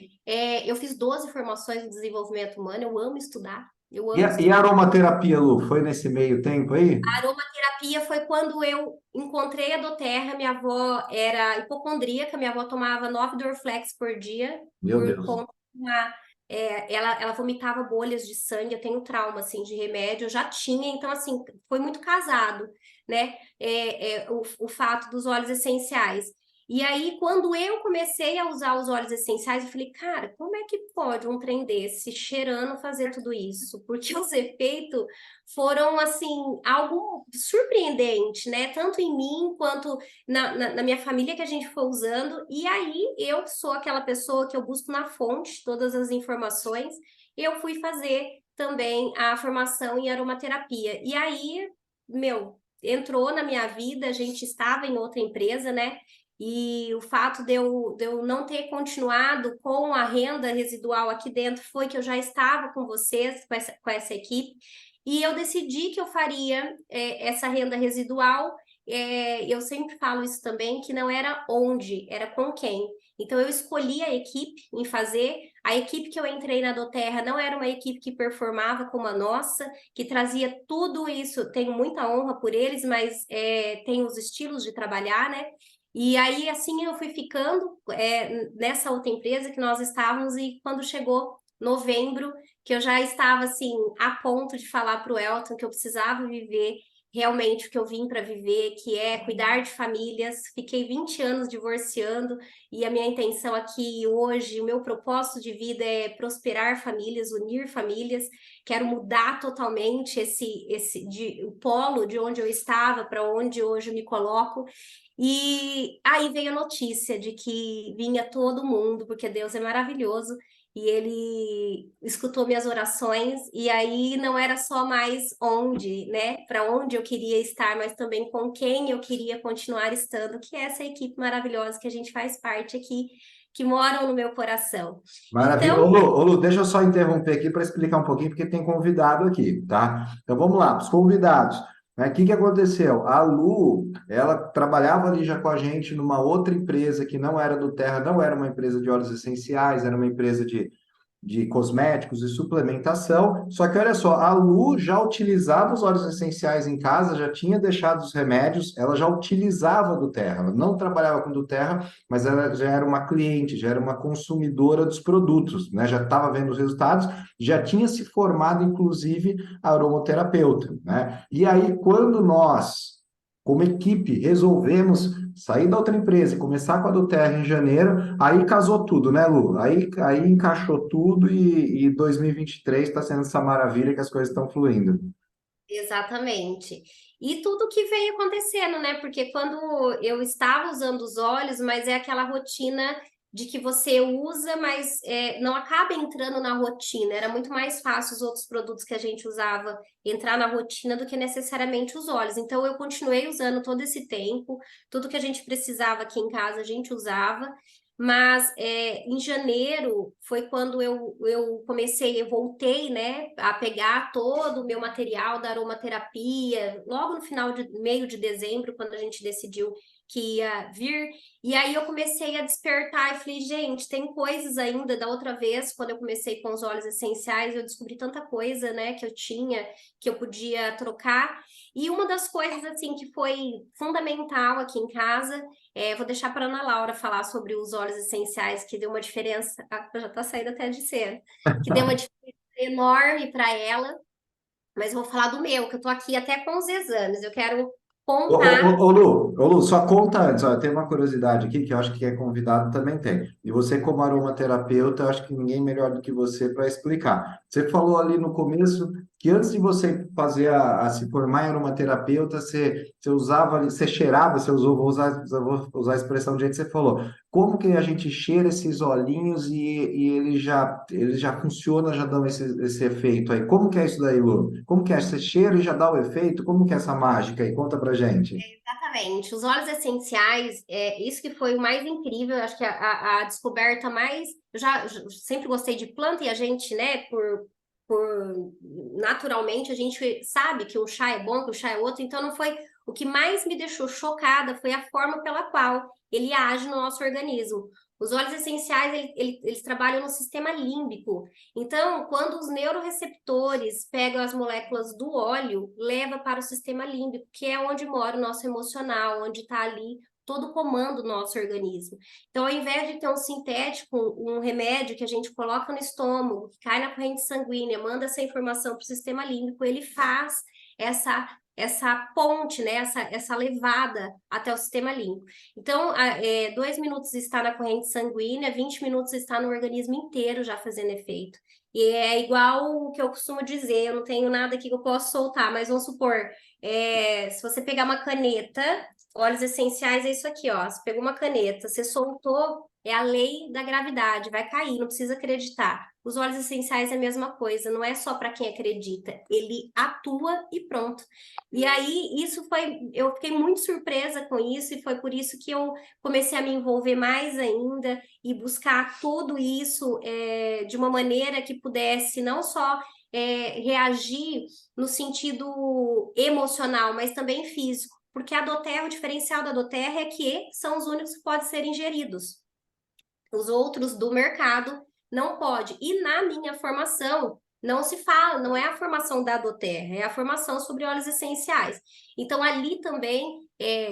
eu fiz 12 formações de desenvolvimento humano. Eu amo estudar, eu amo E a estudar. aromaterapia, Lu, foi nesse meio tempo aí? A aromaterapia foi quando eu encontrei a doTERRA. Minha avó era hipocondríaca, minha avó tomava 9 Dorflex por dia, Meu por Deus. conta de ela vomitava bolhas de sangue. Eu tenho trauma assim de remédio, eu já tinha, então assim foi muito casado, né? O fato dos óleos essenciais. E aí, quando eu comecei a usar os óleos essenciais, eu falei, cara, como é que pode um trem desse cheirando fazer tudo isso? Porque os efeitos foram assim algo surpreendente, né? Tanto em mim quanto na minha família, que a gente foi usando. E aí eu sou aquela pessoa que eu busco na fonte todas as informações. Eu fui fazer também a formação em aromaterapia. E aí, meu, entrou na minha vida. A gente estava em outra empresa, né? E o fato de eu não ter continuado com a renda residual aqui dentro foi que eu já estava com vocês, com essa equipe, e eu decidi que eu faria essa renda residual. Eu sempre falo isso também, que não era onde, era com quem. Então, eu escolhi a equipe em fazer. A equipe que eu entrei na doTERRA não era uma equipe que performava como a nossa, que trazia tudo isso. Tenho muita honra por eles, mas tem os estilos de trabalhar, né? E aí, assim, eu fui ficando nessa outra empresa que nós estávamos, e quando chegou novembro, que eu já estava, assim, a ponto de falar para o Elton que eu precisava viver realmente o que eu vim para viver, que é cuidar de famílias. Fiquei 20 anos divorciando e a minha intenção aqui hoje, o meu propósito de vida é prosperar famílias, unir famílias. Quero mudar totalmente o polo de onde eu estava para onde hoje eu me coloco. E aí veio a notícia de que vinha todo mundo, porque Deus é maravilhoso, e ele escutou minhas orações, e aí não era só mais onde, né, para onde eu queria estar, mas também com quem eu queria continuar estando, que é essa equipe maravilhosa que a gente faz parte aqui, que moram no meu coração. Maravilha. Então, Ô, Lu, deixa eu só interromper aqui para explicar um pouquinho, porque tem convidado aqui, tá? Então vamos lá, os convidados. Né? O que que aconteceu? A Lu, ela trabalhava ali já com a gente numa outra empresa que não era do Terra, não era uma empresa de óleos essenciais, era uma empresa de cosméticos e suplementação. Só que olha só, a Lu já utilizava os óleos essenciais em casa, já tinha deixado os remédios, ela já utilizava do Terra. Ela não trabalhava com do Terra, mas ela já era uma cliente, já era uma consumidora dos produtos, né? Já estava vendo os resultados, já tinha se formado, inclusive, aromaterapeuta, né? E aí, quando nós, como equipe, resolvemos sair da outra empresa e começar com a do Terra em janeiro, aí casou tudo, né, Lu? Aí encaixou tudo e 2023 está sendo essa maravilha que as coisas estão fluindo. exatamente. E tudo que veio acontecendo, né? Porque quando eu estava usando os óleos, mas é aquela rotina de que você usa, mas não acaba entrando na rotina. Era muito mais fácil os outros produtos que a gente usava entrar na rotina do que necessariamente os óleos. Então eu continuei usando todo esse tempo, tudo que a gente precisava aqui em casa a gente usava. Mas em janeiro foi quando eu comecei, eu voltei, né, a pegar todo o meu material da aromaterapia, logo no meio de dezembro, quando a gente decidiu que ia vir, e aí eu comecei a despertar e falei, gente, tem coisas ainda da outra vez, quando eu comecei com os óleos essenciais, eu descobri tanta coisa, né, que eu tinha, que eu podia trocar, e uma das coisas, assim, que foi fundamental aqui em casa vou deixar para a Ana Laura falar sobre os óleos essenciais, que deu uma diferença, já está saindo até de cena, que deu uma diferença enorme para ela, mas eu vou falar do meu, que eu estou aqui até com os exames, eu quero contar. Ô, Lu, só conta antes, ó, tem uma curiosidade aqui que eu acho que é convidado também tem. E você, como aromaterapeuta, eu acho que ninguém melhor do que você para explicar. Você falou ali no começo que antes de você fazer a se formar em aromaterapeuta, você usava, você cheirava, você usou, vou usar a expressão do jeito que você falou. Como que a gente cheira esses olhinhos e ele já funciona, já dão esse efeito aí? Como que é isso daí, Lu? Como que é? Você cheira e já dá o efeito? Como que é essa mágica aí? Conta pra gente. Exatamente, os óleos essenciais, isso que foi o mais incrível, eu acho que a descoberta mais. Eu já sempre gostei de planta e a gente, né, naturalmente, a gente sabe que um chá é bom, que o chá é outro, então não foi. O que mais me deixou chocada foi a forma pela qual ele age no nosso organismo. Os óleos essenciais, eles trabalham no sistema límbico. Então, quando os neuroreceptores pegam as moléculas do óleo, leva para o sistema límbico, que é onde mora o nosso emocional, onde está ali todo o comando do nosso organismo. Então, ao invés de ter um sintético, um remédio que a gente coloca no estômago, que cai na corrente sanguínea, manda essa informação para o sistema límbico, ele faz essa ponte, né, essa levada até o sistema límbico. Então, 2 minutos está na corrente sanguínea, 20 minutos está no organismo inteiro já fazendo efeito. E é igual o que eu costumo dizer, eu não tenho nada aqui que eu possa soltar, mas vamos supor, se você pegar uma caneta, óleos essenciais é isso aqui, ó. Você pegou uma caneta, você soltou, é a lei da gravidade, vai cair, não precisa acreditar. Os óleos essenciais é a mesma coisa, não é só para quem acredita, ele atua e pronto. E aí, eu fiquei muito surpresa com isso, e foi por isso que eu comecei a me envolver mais ainda e buscar tudo isso de uma maneira que pudesse não só reagir no sentido emocional, mas também físico. Porque a doTERRA, o diferencial da doTERRA é que são os únicos que podem ser ingeridos. Os outros do mercado não pode. E na minha formação, não se fala, não é a formação da doTERRA, é a formação sobre óleos essenciais. Então, ali também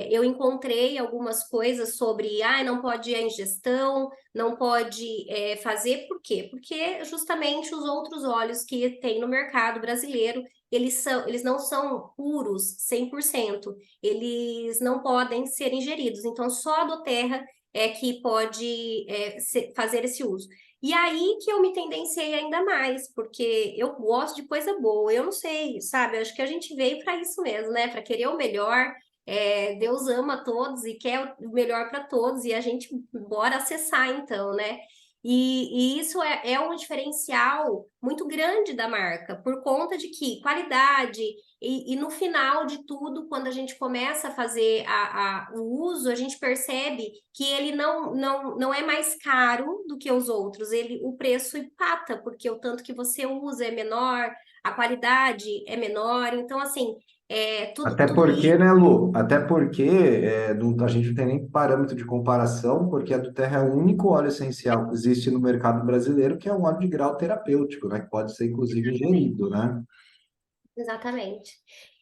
eu encontrei algumas coisas sobre, não pode ir à ingestão, não pode fazer, por quê? Porque justamente os outros óleos que tem no mercado brasileiro, eles não são puros 100%, eles não podem ser ingeridos. Então, só a doTERRA é que pode fazer esse uso. E aí que eu me tendenciei ainda mais, porque eu gosto de coisa boa, eu não sei, sabe? Eu acho que a gente veio para isso mesmo, né? Para querer o melhor. Deus ama todos e quer o melhor para todos, e a gente bora acessar então, né? E isso é um diferencial muito grande da marca, por conta de que qualidade, e no final de tudo, quando a gente começa a fazer o uso, a gente percebe que ele não é mais caro do que os outros, o preço empata, porque o tanto que você usa é menor, a qualidade é menor, então assim, Até tudo porque, isso. né, Lu? Até porque a gente não tem nem parâmetro de comparação, porque a do Terra é o único óleo essencial que existe no mercado brasileiro, que é um óleo de grau terapêutico, né? Que pode ser, inclusive, ingerido, né? Exatamente.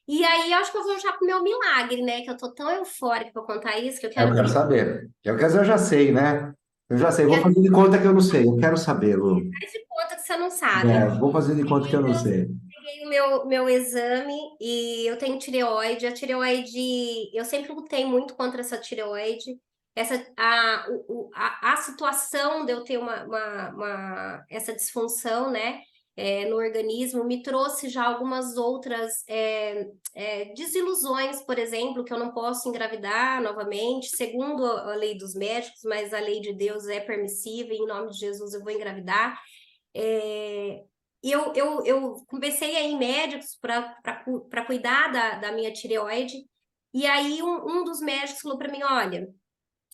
E aí, eu acho que eu vou já pro meu milagre, né? Que eu tô tão eufórica pra contar isso que eu Eu quero quero ver. saber. Eu já sei, né? Eu já sei. Vou Quero fazer de conta que eu não sei. Eu quero saber, Lu. ver de conta que você não sabe. Vou fazer de conta que eu não sei. Peguei o meu exame e eu tenho tireoide. A tireoide, eu sempre lutei muito contra essa tireoide. A situação de eu ter essa disfunção, né, no organismo me trouxe já algumas outras desilusões, por exemplo, que eu não posso engravidar novamente, segundo a lei dos médicos, mas a lei de Deus é permissiva e em nome de Jesus eu vou engravidar. É, e eu comecei a ir em médicos para cuidar da minha tireoide, e aí um dos médicos falou para mim: olha,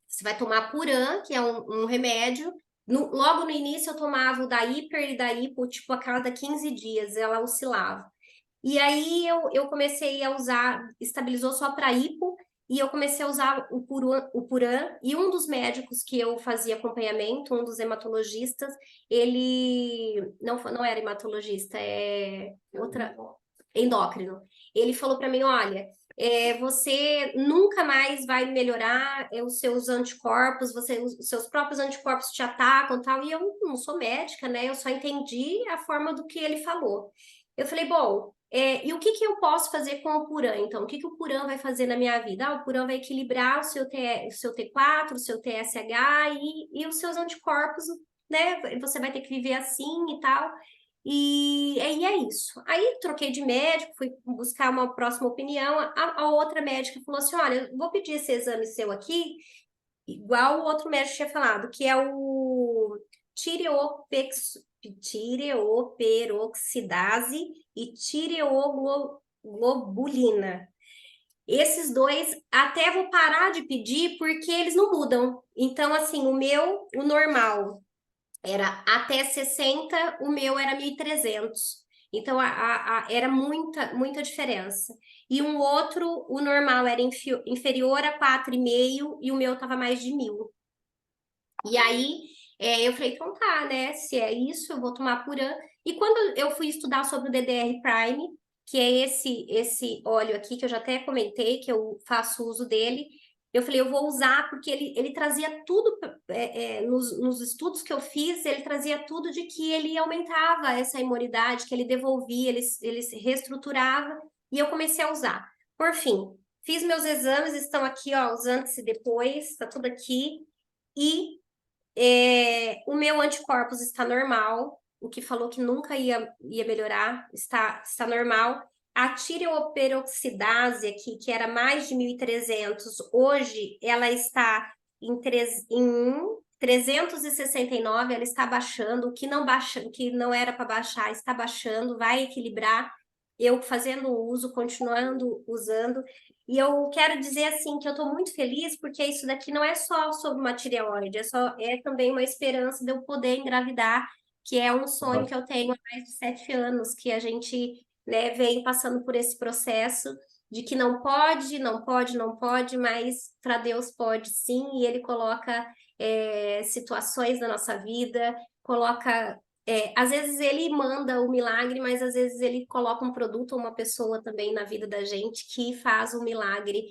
você vai tomar Puran, que é um remédio. Logo no início eu tomava o da hiper e da hipo, tipo, a cada 15 dias, ela oscilava. E aí eu comecei a usar, estabilizou só para hipo, e eu comecei a usar o Puran, e um dos médicos que eu fazia acompanhamento, um dos hematologistas, ele não era hematologista, endócrino. Ele falou para mim, olha, você nunca mais vai melhorar os seus anticorpos, os seus próprios anticorpos te atacam e tal, e eu não sou médica, né? Eu só entendi a forma do que ele falou. Eu falei, bom, e o que eu posso fazer com o Puran, então? O que o Puran vai fazer na minha vida? O Puran vai equilibrar o seu T4, o seu TSH e os seus anticorpos, né? Você vai ter que viver assim e tal. E é isso. Aí troquei de médico, fui buscar uma próxima opinião. A outra médica falou assim: olha, eu vou pedir esse exame seu aqui, igual o outro médico tinha falado, que é o tireoperoxidase e tireoglobulina. Esses dois até vou parar de pedir porque eles não mudam. Então, assim, o normal era até 60, o meu era 1.300. Então, era muita diferença. E um outro, o normal era inferior a 4,5 e o meu estava mais de 1.000. E aí, eu falei, então tá, né? Se é isso, eu vou tomar Puran. E quando eu fui estudar sobre o DDR Prime, que é esse óleo aqui, que eu já até comentei, que eu faço uso dele, eu falei, eu vou usar, porque ele trazia tudo, nos estudos que eu fiz, ele trazia tudo de que ele aumentava essa imunidade, que ele devolvia, ele se reestruturava, e eu comecei a usar. Por fim, fiz meus exames, estão aqui, ó, os antes e depois, tá tudo aqui, e o meu anticorpos está normal, o que falou que nunca ia melhorar, está normal. A tireoperoxidase aqui, que era mais de 1.300, hoje ela está em 369, ela está baixando, o que não era para baixar, está baixando, vai equilibrar. Eu fazendo uso, continuando usando. E eu quero dizer assim que eu estou muito feliz porque isso daqui não é só sobre uma tireoide, é também uma esperança de eu poder engravidar, que é um sonho que eu tenho há mais de 7 anos, que a gente, né, vem passando por esse processo de que não pode, não pode, não pode, mas para Deus pode sim, e Ele coloca situações na nossa vida, coloca às vezes ele manda o milagre, mas às vezes ele coloca um produto ou uma pessoa também na vida da gente que faz o milagre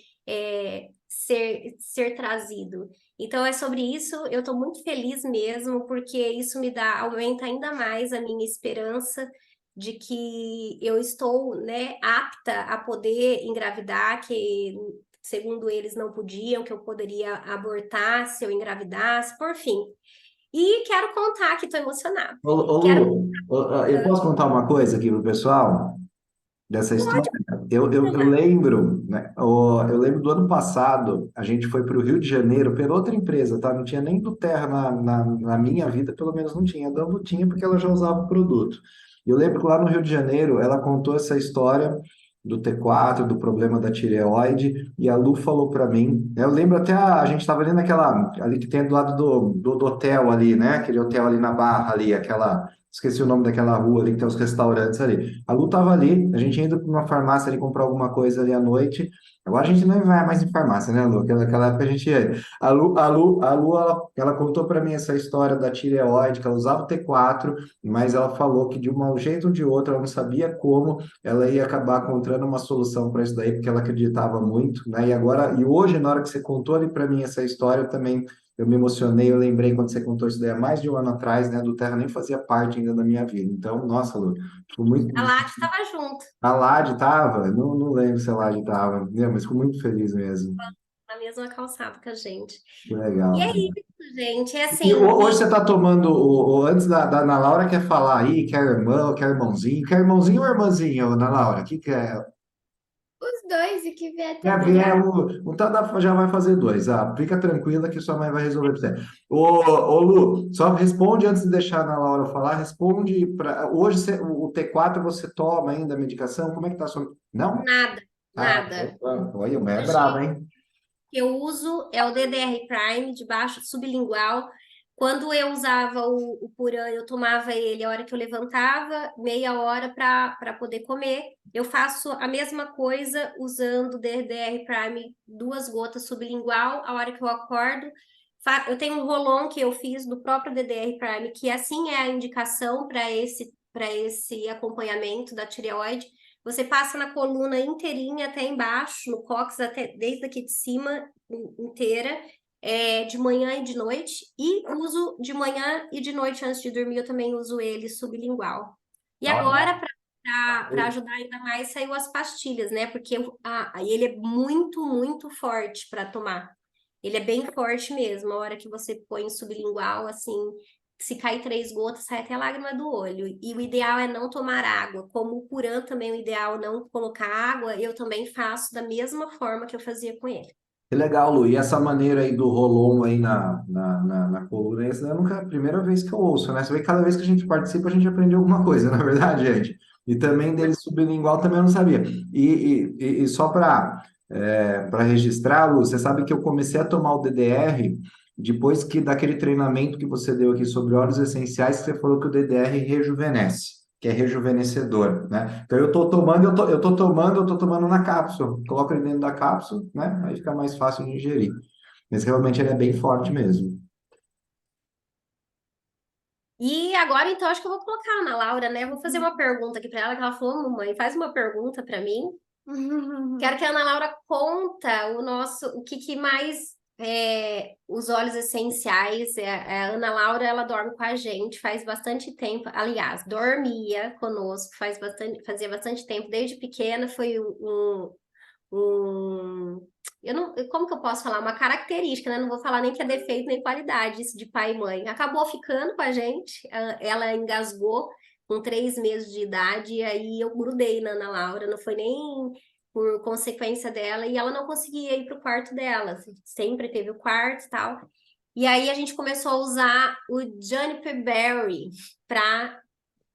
ser trazido. Então é sobre isso, eu estou muito feliz mesmo, porque isso aumenta ainda mais a minha esperança de que eu estou, né, apta a poder engravidar, que segundo eles não podiam, que eu poderia abortar se eu engravidasse, por fim. E quero contar que estou emocionada. Ô, Quero Lu, eu posso contar uma coisa aqui pro pessoal dessa história? Eu lembro, né? Eu lembro do ano passado, a gente foi para o Rio de Janeiro pela outra empresa, tá? Não tinha nem do Terra na minha vida, pelo menos não tinha. A Dambo tinha porque ela já usava o produto. E eu lembro que lá no Rio de Janeiro, ela contou essa história do T4, do problema da tireoide, e a Lu falou para mim, né? Eu lembro até, a gente estava ali naquela, ali que tem do lado do hotel ali, né? Aquele hotel ali na Barra ali, esqueci o nome daquela rua ali que tem os restaurantes ali. A Lu tava ali, a gente indo para uma farmácia ali comprar alguma coisa ali à noite. Agora a gente não vai mais em farmácia, né, Lu? Aquela época a gente ia. A Lu ela contou para mim essa história da tireoide, que ela usava o T4, mas ela falou que de um jeito ou de outro, ela não sabia como ela ia acabar encontrando uma solução para isso daí, porque ela acreditava muito, né? E hoje, na hora que você contou ali para mim essa história, eu me emocionei, eu lembrei quando você contou isso daí há mais de um ano atrás, né? Do Terra nem fazia parte ainda da minha vida. Então, nossa, Lu, fico muito. a Lati estava junto, A Lade tava? Não lembro se a Lade tava, né, mas fico muito feliz mesmo. na mesma calçada que a gente. Que E legal, é cara. isso, gente. É E assim, hoje você está tomando, antes da Ana Laura quer falar aí, quer irmão, quer irmãozinho ou irmãzinha, Ana Laura? O que que é? Os dois, e que vier Quer também. ver? Então já vai fazer dois. Ah, fica tranquila que sua mãe vai resolver para você. Ô, Lu, só responde antes de deixar a Ana Laura falar. Responde para. Hoje o T4 você toma ainda a medicação? Como é que tá a sua. Não? nada, Ah, nada. olha, a mulher é Hoje brava, hein? que eu uso é o DDR Prime de baixo sublingual. Quando eu usava o Puran, eu tomava ele a hora que eu levantava, meia hora para poder comer. Eu faço a mesma coisa usando o DDR Prime, 2 gotas sublingual, a hora que eu acordo. Eu tenho um rolon que eu fiz do próprio DDR Prime, que assim é a indicação para esse acompanhamento da tireoide. Você passa na coluna inteirinha até embaixo, no cóccix, até desde aqui de cima inteira, de manhã e de noite. E uso de manhã e de noite antes de dormir, eu também uso ele sublingual. E Olha. agora, para ajudar ainda mais, saiu as pastilhas, né? Porque ele é muito, muito forte para tomar. Ele é bem forte mesmo. A hora que você põe sublingual, assim, se cair 3 gotas, sai até lágrima do olho. E o ideal é não tomar água. Como o Puran também, o ideal é não colocar água, eu também faço da mesma forma que eu fazia com ele. Que legal, Lu. E essa maneira aí do rolon aí na coluna, essa é nunca é a primeira vez que eu ouço, né? Você vê que cada vez que a gente participa, a gente aprende alguma coisa, na verdade, gente. E também dele sublingual também eu não sabia. E só para registrar, Lu, você sabe que eu comecei a tomar o DDR depois que daquele treinamento que você deu aqui sobre óleos essenciais, que você falou que o DDR rejuvenesce, que é rejuvenescedor, né? Então eu tô tomando na cápsula. Coloco ele dentro da cápsula, né? Aí fica mais fácil de ingerir. Mas realmente ele é bem forte mesmo. E agora, então, acho que eu vou colocar a Ana Laura, né? Vou fazer uma pergunta aqui para ela, que ela falou, mamãe, faz uma pergunta para mim. Quero que a Ana Laura conta o que mais os óleos essenciais. A Ana Laura, ela dorme com a gente faz bastante tempo. Aliás, dormia conosco fazia bastante tempo. Desde pequena foi eu não, como que eu posso falar? Uma característica, né? Não vou falar nem que é defeito nem qualidade, isso de pai e mãe. Acabou ficando com a gente, ela engasgou com 3 meses de idade, e aí eu grudei na Ana Laura, não foi nem por consequência dela, e ela não conseguia ir para o quarto dela, sempre teve o quarto e tal. E aí a gente começou a usar o Juniper Berry para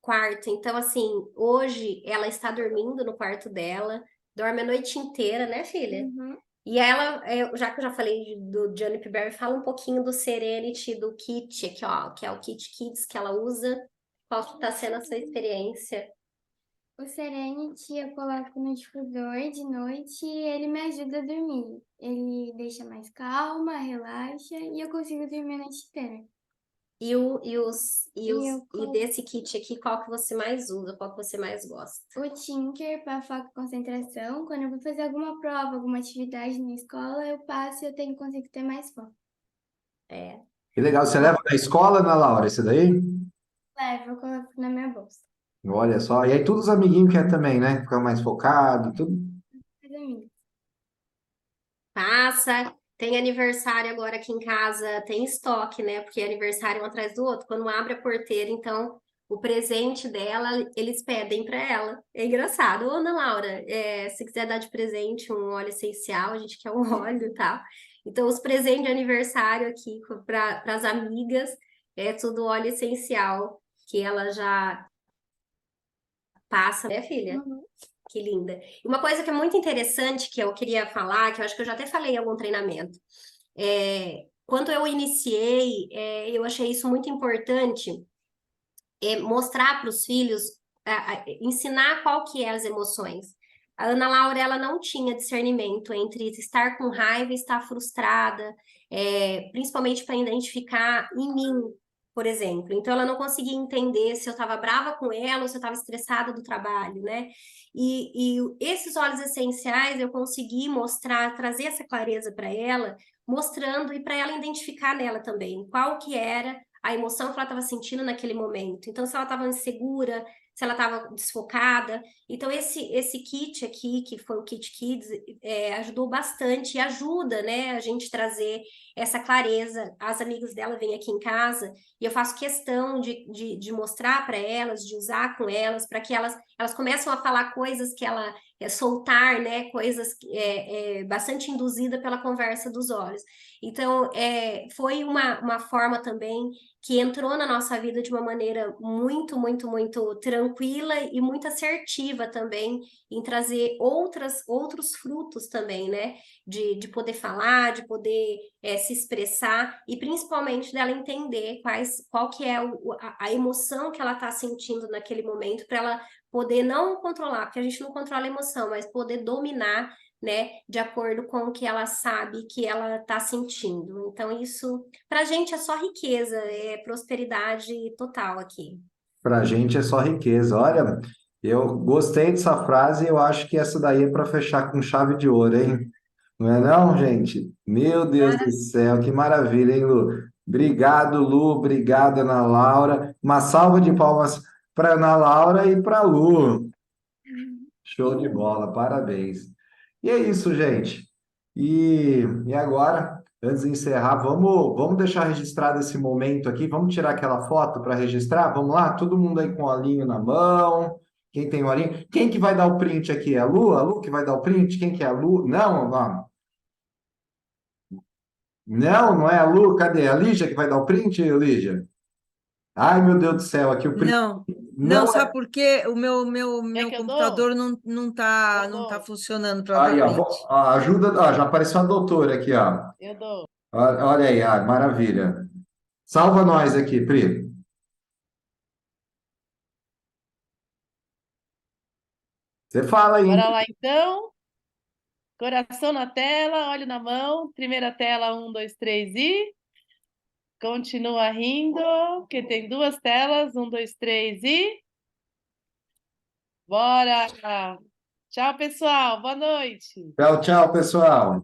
quarto. Então, assim, hoje ela está dormindo no quarto dela, dorme a noite inteira, né, filha? Uhum. E ela, já que eu já falei do Juniper Berry, fala um pouquinho do Serenity, do Kit, aqui, ó, que é o Kit Kids que ela usa. Qual que tá sendo a sua experiência? O Serenity eu coloco no difusor de noite e ele me ajuda a dormir. Ele deixa mais calma, relaxa e eu consigo dormir a noite inteira. E desse kit aqui, qual que você mais usa? Qual que você mais gosta? O Tinker para foco e concentração. Quando eu vou fazer alguma prova, alguma atividade na escola, eu passo e eu consigo ter mais foco. É. Que legal. Você leva na escola, Ana Laura, esse daí? Levo, eu coloco na minha bolsa. Olha só. E aí todos os amiguinhos querem também, né? Ficar mais focado, tudo. Mas, amiga, Passa. Tem aniversário agora aqui em casa, tem estoque, né? Porque é aniversário um atrás do outro. Quando abre a porteira, então o presente dela, eles pedem para ela. É engraçado. Ô, Ana Laura, se quiser dar de presente um óleo essencial, a gente quer um óleo e tal. Então, os presentes de aniversário aqui para as amigas é tudo óleo essencial que ela já passa, né, filha? uhum. Que linda. E uma coisa que é muito interessante que eu queria falar, que eu acho que eu já até falei em algum treinamento, quando eu iniciei, eu achei isso muito importante, mostrar para os filhos, ensinar qual que é as emoções. A Ana Laura, ela não tinha discernimento entre estar com raiva e estar frustrada, principalmente para identificar em mim, por exemplo. Então, ela não conseguia entender se eu estava brava com ela ou se eu estava estressada do trabalho, né? E esses óleos essenciais eu consegui mostrar, trazer essa clareza para ela, mostrando e para ela identificar nela também qual que era a emoção que ela estava sentindo naquele momento. Então, se ela estava insegura, se ela estava desfocada. Então, esse kit aqui, que foi o Kit Kids, ajudou bastante e ajuda, né, a gente trazer essa clareza. As amigas dela vêm aqui em casa e eu faço questão de mostrar para elas, de usar com elas, para que elas começam a falar coisas que ela soltar, né, coisas bastante induzida pela conversa dos olhos. Então, foi uma forma também que entrou na nossa vida de uma maneira muito, muito, muito tranquila e muito assertiva também, em trazer outros frutos também, né? De poder falar, de poder se expressar e principalmente dela entender qual que é a emoção que ela está sentindo naquele momento, para ela poder não controlar, porque a gente não controla a emoção, mas poder dominar, né, de acordo com o que ela sabe que ela está sentindo. Então, isso, para a gente, é só riqueza, é prosperidade total aqui. Pra gente é só riqueza. Olha, eu gostei dessa frase e eu acho que essa daí é para fechar com chave de ouro, hein? Não é não, gente? Meu Deus do céu, que maravilha, hein, Lu? Obrigado, Lu. Obrigado, Ana Laura. Uma salva de palmas para Ana Laura e para Lu. Show de bola, parabéns. E é isso, gente. E agora, antes de encerrar, vamos deixar registrado esse momento aqui. Vamos tirar aquela foto para registrar? Vamos lá? Todo mundo aí com o olhinho na mão. Quem tem o olhinho? Quem que vai dar o print aqui? É a Lu? A Lu que vai dar o print? Quem que é a Lu? Não, não. Não, não é a Lu. Cadê? A Lígia que vai dar o print, Lígia? Ai, meu Deus do céu, aqui o print Não, não, não sabe é. por quê? O meu, meu, Quer meu que eu dou? computador não tá, Eu não tá dou, funcionando para dar Aí, ó, print. ajuda, ó, já apareceu a doutora aqui, ó. eu dou. Olha aí, maravilha. Salva nós aqui, Pri. Você fala aí. Bora lá então. Coração na tela, olho na mão. Primeira tela, 1, 2, 3 e. Continua rindo, que tem duas telas. 1, 2, 3 e. Bora! Tchau, pessoal. Boa noite. Tchau, tchau, pessoal.